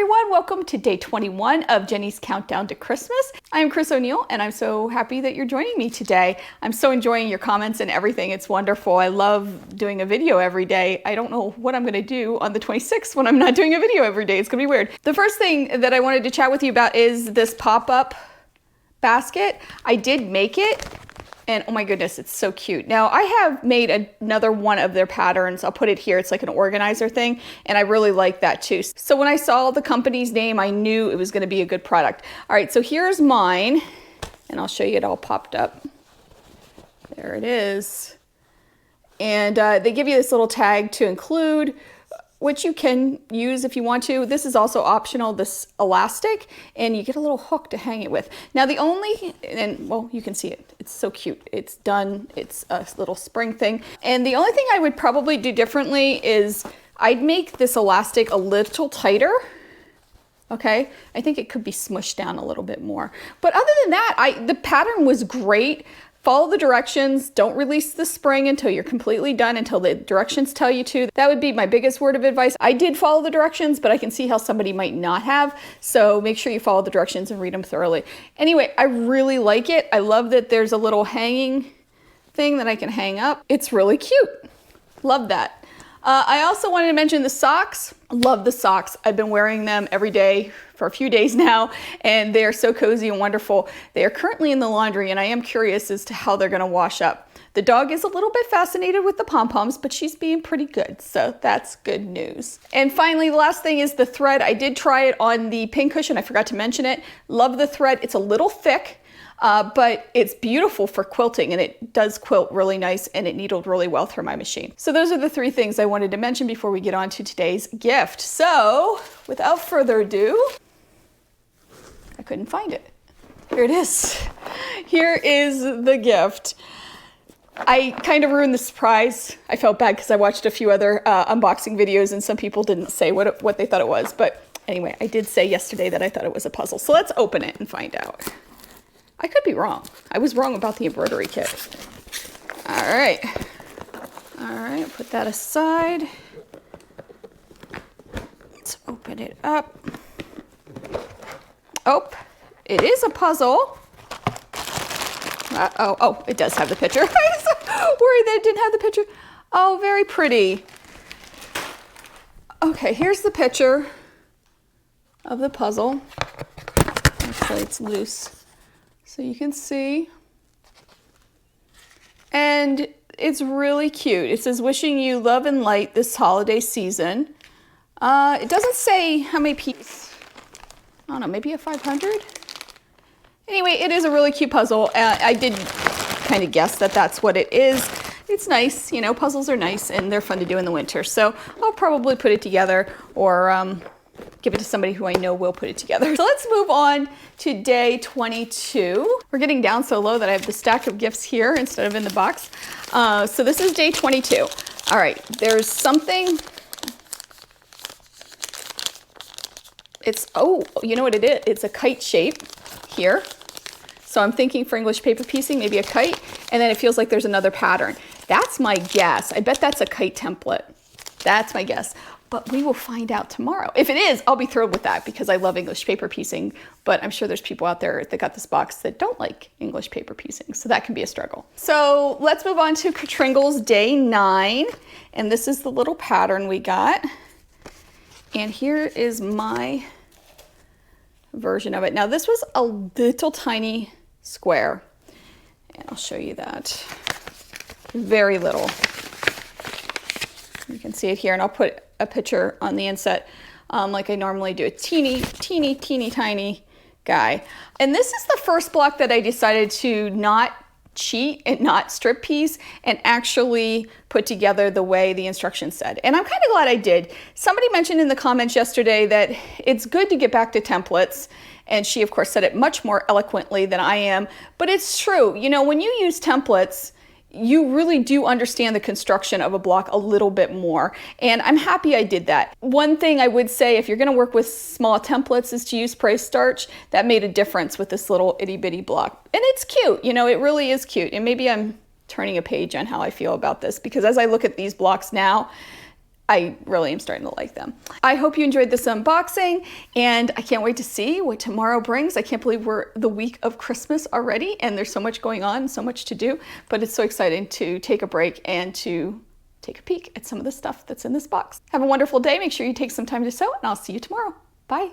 everyone, welcome to day 21 of Jenny's Countdown to Christmas. I'm Chris O'Neill and I'm so happy that you're joining me today. I'm so enjoying your comments and everything. It's wonderful. I love doing a video every day. I don't know what I'm going to do on the 26th when I'm not doing a video every day. It's going to be weird. The first thing that I wanted to chat with you about is this pop-up basket. I did make it. And oh my goodness, it's so cute. Now I have made another one of their patterns. I'll put it here. It's like an organizer thing. And I really like that too. So when I saw the company's name, I knew it was going to be a good product. All right, so here's mine. And I'll show you it all popped up. There it is. And they give you this little tag to include, which you can use if you want to. This is also optional, this elastic, and you get a little hook to hang it with. Now the only, and well, you can see it. It's so cute. It's done. It's a little spring thing. And the only thing I would probably do differently is I'd make this elastic a little tighter. Okay, I think it could be smushed down a little bit more. But other than that, the pattern was great. Follow the directions. Don't release the spring until you're completely done, until the directions tell you to. That would be my biggest word of advice. I did follow the directions, but I can see how somebody might not have. So make sure you follow the directions and read them thoroughly. Anyway, I really like it. I love that there's a little hanging thing that I can hang up. It's really cute. Love that. I also wanted to mention the socks. Love the socks. I've been wearing them every day for a few days now, and they are so cozy and wonderful. They are currently in the laundry, and I am curious as to how they're gonna wash up. The dog is a little bit fascinated with the pom-poms, but she's being pretty good, so that's good news. And finally, the last thing is the thread. I did try it on the pincushion. I forgot to mention it. Love the thread. It's a little thick. But it's beautiful for quilting, and it does quilt really nice, and it needled really well through my machine. So those are the three things I wanted to mention before we get on to today's gift. So without further ado, I couldn't find it. Here it is. Here is the gift. I kind of ruined the surprise. I felt bad because I watched a few other unboxing videos and some people didn't say what they thought it was. But anyway, I did say yesterday that I thought it was a puzzle. So let's open it and find out. I could be wrong. I was wrong about the embroidery kit. All right, put that aside. Let's open it up. Oh, it is a puzzle. Oh, it does have the picture. I was worried that it didn't have the picture. Oh, very pretty. Okay, here's the picture of the puzzle. Actually, it's loose. So you can see, and it's really cute. It says, wishing you love and light this holiday season. It doesn't say how many pieces. I don't know, maybe a 500? Anyway, it is a really cute puzzle. I did kind of guess that that's what it is. It's nice, you know, puzzles are nice and they're fun to do in the winter. So I'll probably put it together or give it to somebody who I know will put it together. So let's move on to day 22. We're getting down so low that I have the stack of gifts here instead of in the box. So this is day 22. All right, there's something. It's, oh, you know what it is? It's a kite shape here. So I'm thinking for English paper piecing, maybe a kite, and then it feels like there's another pattern. That's my guess. I bet that's a kite template. That's my guess. But we will find out tomorrow. If it is, I'll be thrilled with that because I love English paper piecing, but I'm sure there's people out there that got this box that don't like English paper piecing, so that can be a struggle. So let's move on to Tringles Day 9, and this is the little pattern we got. And here is my version of it. Now this was a little tiny square, and I'll show you that. Very little. You can see it here, and I'll put a picture on the inset like I normally do. A teeny tiny guy. And this is the first block that I decided to not cheat and not strip piece and actually put together the way the instructions said. And I'm kind of glad I did. Somebody mentioned in the comments yesterday that it's good to get back to templates. And she, of course, said it much more eloquently than I am. But it's true. You know, when you use templates, you really do understand the construction of a block a little bit more. And I'm happy I did that. One thing I would say, if you're gonna work with small templates, is to use spray starch. That made a difference with this little itty bitty block. And it's cute, you know, it really is cute. And maybe I'm turning a page on how I feel about this, because as I look at these blocks now, I really am starting to like them. I hope you enjoyed this unboxing, and I can't wait to see what tomorrow brings. I can't believe we're the week of Christmas already, and there's so much going on, so much to do, but it's so exciting to take a break and to take a peek at some of the stuff that's in this box. Have a wonderful day. Make sure you take some time to sew, and I'll see you tomorrow. Bye.